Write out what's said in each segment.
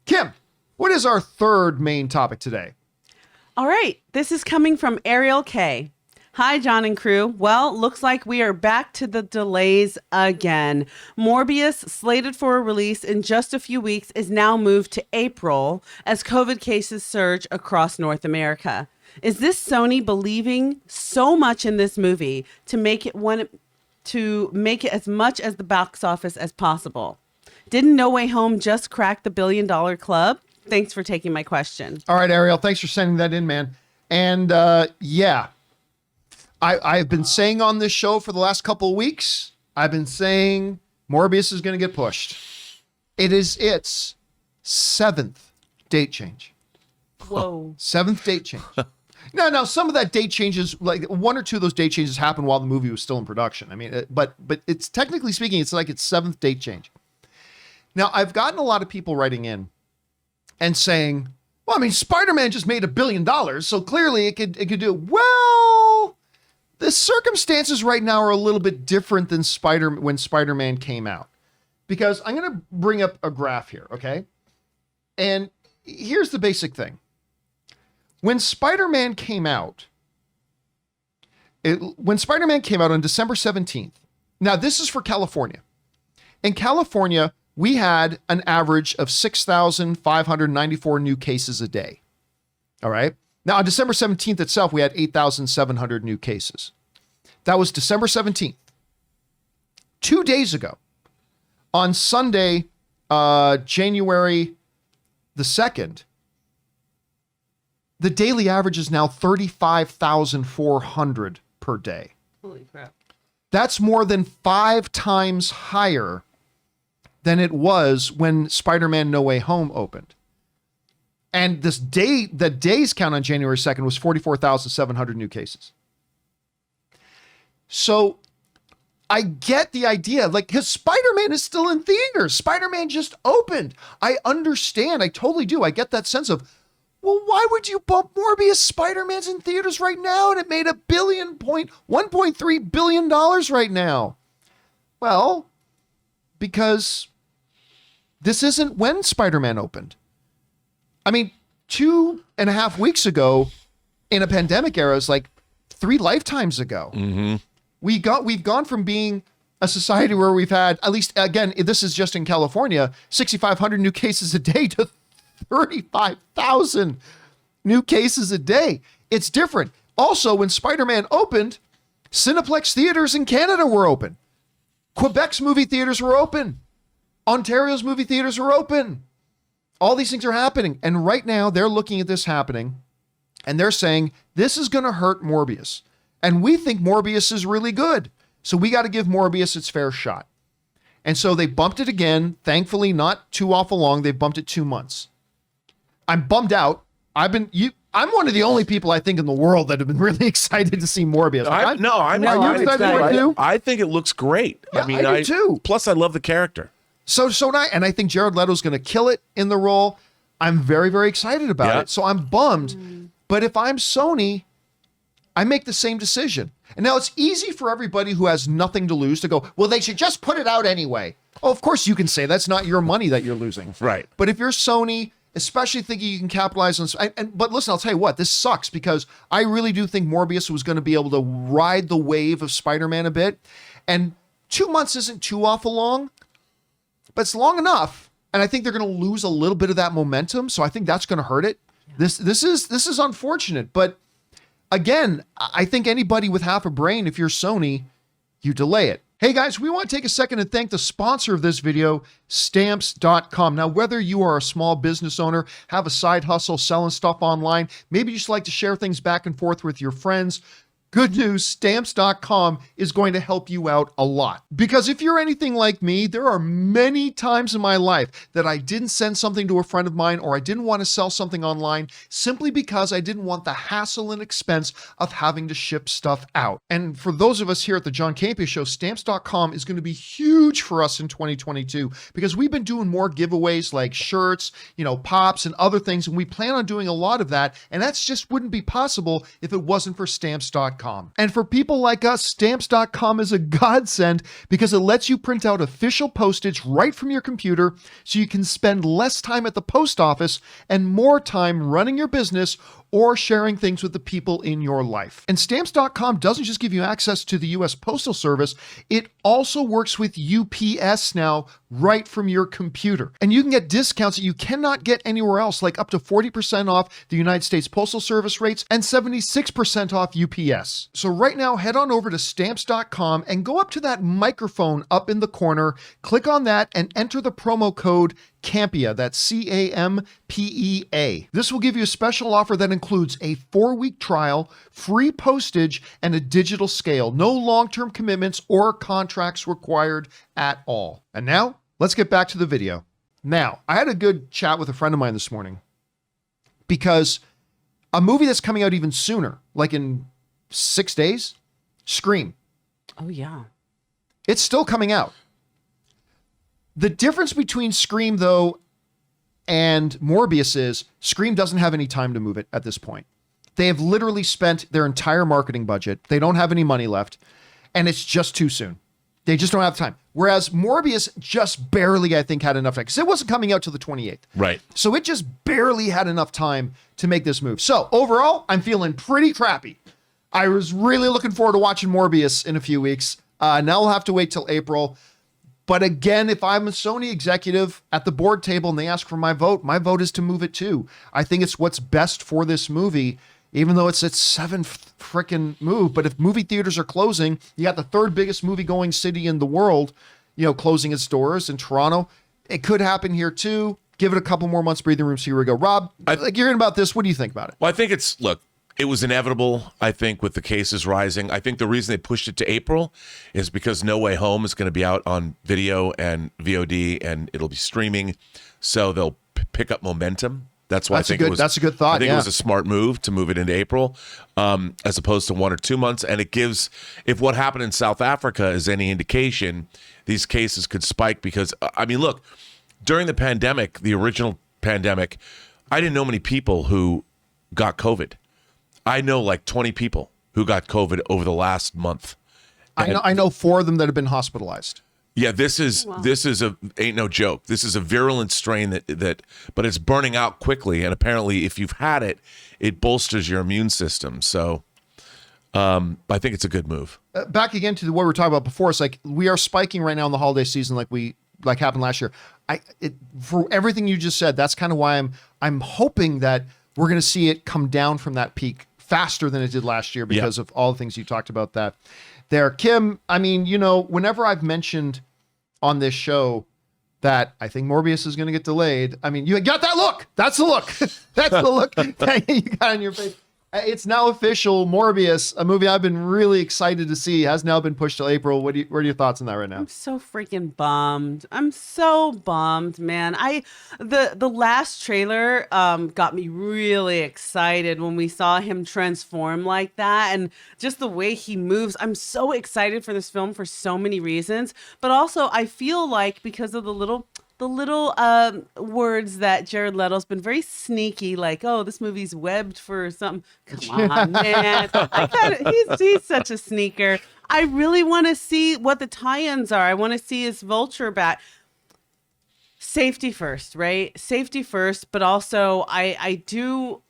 Kim, what is our third main topic today? All right, this is coming from Ariel K. Hi, John and crew. Well, looks like we are back to the delays again. Morbius, slated for a release in just a few weeks, is now moved to April as COVID cases surge across North America. Is this Sony believing so much in this movie to make it as much as the box office as possible? Didn't No Way Home just crack the $1 billion club? Thanks for taking my question. All right, Ariel, thanks for sending that in, man. And yeah, I've been saying on this show for the last couple of weeks, I've been saying Morbius is going to get pushed. It is its 7th date change. Whoa. 7th date change. No, some of that date changes, like one or two of those date changes happened while the movie was still in production. I mean, but it's technically speaking, it's like its 7th date change. Now, I've gotten a lot of people writing in and saying, well, I mean, Spider-Man just made $1 billion, so clearly it could do it. Well, the circumstances right now are a little bit different than when Spider-Man came out. Because I'm going to bring up a graph here, okay? And here's the basic thing. When Spider-Man came out on December 17th, now this is for California. In California, we had an average of 6,594 new cases a day. All right. Now, on December 17th itself, we had 8,700 new cases. That was December 17th. 2 days ago, on Sunday, January the 2nd, the daily average is now 35,400 per day. Holy crap. That's more than 5 times higher than it was when Spider-Man No Way Home opened. And the day's count on January 2nd was 44,700 new cases. So I get the idea, like, because Spider-Man is still in theaters. Spider-Man just opened. I understand. I totally do. I get that sense of, well, why would you bump Morbius? Spider-Man's in theaters right now, and it made $1.3 billion right now. Well, because this isn't when Spider-Man opened. I mean, 2.5 weeks ago, in a pandemic era, is like 3 lifetimes ago. Mm-hmm. We've gone from being a society where we've had, at least, again, this is just in California, 6,500 new cases a day to 35,000 new cases a day. It's different. Also, when Spider-Man opened, Cineplex theaters in Canada were open. Quebec's movie theaters were open. Ontario's movie theaters were open. All these things are happening. And right now, they're looking at this happening, and they're saying, this is going to hurt Morbius. And we think Morbius is really good. So we got to give Morbius its fair shot. And so they bumped it again. Thankfully, not too awful long. They bumped it 2 months. I'm bummed out. I'm one of the only people I think in the world that have been really excited to see Morbius. Are you excited too? I think it looks great. Yeah, I do too. Plus, I love the character. So and I think Jared Leto's going to kill it in the role. I'm very, very excited about it. So I'm bummed. But if I'm Sony, I make the same decision. And now it's easy for everybody who has nothing to lose to go, well, they should just put it out anyway. Oh, of course you can say that's not your money that you're losing. Right. But if you're Sony, especially thinking you can capitalize on, but listen, I'll tell you what, this sucks because I really do think Morbius was going to be able to ride the wave of Spider-Man a bit. And 2 months isn't too awful long, but it's long enough. And I think they're going to lose a little bit of that momentum. So I think that's going to hurt it. Yeah. This is unfortunate, but again, I think anybody with half a brain, if you're Sony, you delay it. Hey guys, we want to take a second and thank the sponsor of this video, Stamps.com. Now, whether you are a small business owner, have a side hustle, selling stuff online, maybe you just like to share things back and forth with your friends, good news, Stamps.com is going to help you out a lot. Because if you're anything like me, there are many times in my life that I didn't send something to a friend of mine or I didn't want to sell something online simply because I didn't want the hassle and expense of having to ship stuff out. And for those of us here at the John Campea Show, Stamps.com is going to be huge for us in 2022 because we've been doing more giveaways like shirts, pops and other things, and we plan on doing a lot of that. And that's just wouldn't be possible if it wasn't for Stamps.com. Stamps.com. And for people like us, Stamps.com is a godsend because it lets you print out official postage right from your computer so you can spend less time at the post office and more time running your business or sharing things with the people in your life. And Stamps.com doesn't just give you access to the US Postal Service, it also works with UPS now right from your computer. And you can get discounts that you cannot get anywhere else, like up to 40% off the United States Postal Service rates and 76% off UPS. So right now, head on over to Stamps.com and go up to that microphone up in the corner, click on that and enter the promo code Campea, that's CAMPEA. This will give you a special offer that includes a 4-week trial, free postage, and a digital scale. No long-term commitments or contracts required at all. And now, let's get back to the video. Now, I had a good chat with a friend of mine this morning because a movie that's coming out even sooner, like in 6 days, Scream. Oh, yeah. It's still coming out. The difference between Scream, though, and Morbius is Scream doesn't have any time to move it at this point. They have literally spent their entire marketing budget. They don't have any money left, and it's just too soon. They just don't have time. Whereas Morbius just barely, I think, had enough time because it wasn't coming out till the 28th. Right. So it just barely had enough time to make this move. So overall, I'm feeling pretty crappy. I was really looking forward to watching Morbius in a few weeks. Now we'll have to wait till April. But again, if I'm a Sony executive at the board table and they ask for my vote is to move it too. I think it's what's best for this movie, even though it's its 7th freaking move. But if movie theaters are closing, you got the 3rd biggest movie-going city in the world, closing its doors in Toronto. It could happen here too. Give it a couple more months breathing room. So here we go. Rob, you're in about this. What do you think about it? Well, I think it was inevitable, I think, with the cases rising. I think the reason they pushed it to April is because No Way Home is going to be out on video and VOD, and it'll be streaming, so they'll pick up momentum. That's why I think that's a good thought. I think it was a smart move to move it into April, as opposed to 1 or 2 months. And it gives, if what happened in South Africa is any indication, these cases could spike because, look, during the pandemic, the original pandemic, I didn't know many people who got COVID. I know like 20 people who got COVID over the last month. I know 4 of them that have been hospitalized. Yeah, this is ain't no joke. This is a virulent strain that but it's burning out quickly, and apparently if you've had it, it bolsters your immune system. So I think it's a good move. Back again to what we were talking about before. It's like we are spiking right now in the holiday season, like happened last year. For everything you just said, that's kind of why I'm hoping that we're going to see it come down from that peak faster than it did last year because of all the things you talked about that there. Kim, whenever I've mentioned on this show that I think Morbius is going to get delayed, you got that look. That's the look. That's the look you got on your face. It's now official. Morbius, a movie I've been really excited to see, has now been pushed till April. What are your thoughts on that right now? I'm so freaking bummed. I'm so bummed, man. The last trailer got me really excited when we saw him transform like that, and just the way he moves. I'm so excited for this film for so many reasons, but also I feel like because of the little words that Jared Leto's been very sneaky, like, oh, this movie's webbed for something. Come on, man. He's such a sneaker. I really want to see what the tie-ins are. I want to see his vulture back. Safety first, right? Safety first, but also I do.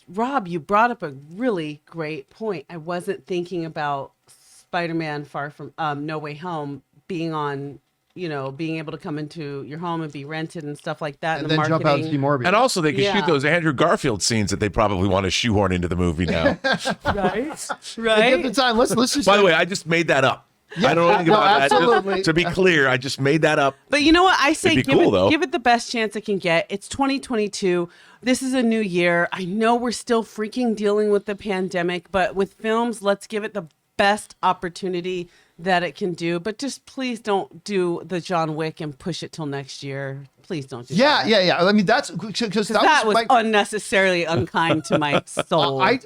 Rob, you brought up a really great point. I wasn't thinking about Spider-Man Far From No Way Home being on, being able to come into your home and be rented and stuff like that. And then jump out and see Morbius. And also they can shoot those Andrew Garfield scenes that they probably want to shoehorn into the movie now. Right? At the time, let's just. By the way, I just made that up. Yeah, I don't know anything about that. To be clear, I just made that up. But you know what? I say give it the best chance it can get. It's 2022. This is a new year. I know we're still freaking dealing with the pandemic, but with films, let's give it the best opportunity that it can do. But just please don't do the John Wick and push it till next year. Please don't do that. Yeah. That's because that was unnecessarily unkind to my soul. I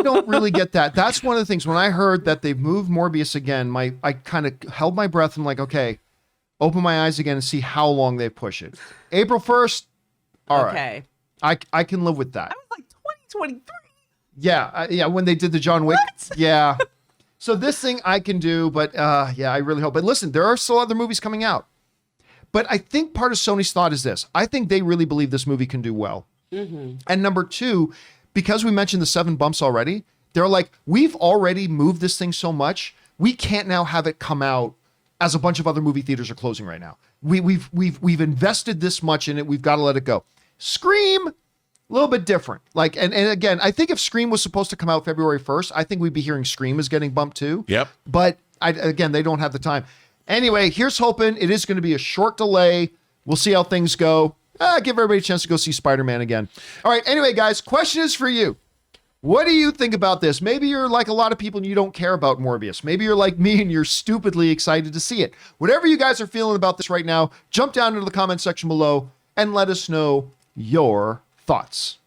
don't really get that. That's one of the things when I heard that they've moved Morbius again, I kind of held my breath and like, okay, open my eyes again and see how long they push it. April 1st. All right. I can live with that. I was like 2023. Yeah, when they did the John Wick. Yeah. So this thing I can do, but yeah, I really hope. But listen, there are still other movies coming out. But I think part of Sony's thought is this. I think they really believe this movie can do well. And number two, because we mentioned the 7 bumps already, they're like, we've already moved this thing so much, we can't now have it come out as a bunch of other movie theaters are closing right now. We've invested this much in it, we've got to let it go. Scream, a little bit different. Like, and again, I think if Scream was supposed to come out February 1st, I think we'd be hearing Scream is getting bumped too. Yep. But again, they don't have the time. Anyway, here's hoping it is going to be a short delay. We'll see how things go. Give everybody a chance to go see Spider-Man again. All right. Anyway, guys, question is for you. What do you think about this? Maybe you're like a lot of people and you don't care about Morbius. Maybe you're like me and you're stupidly excited to see it. Whatever you guys are feeling about this right now, jump down into the comment section below and let us know your thoughts.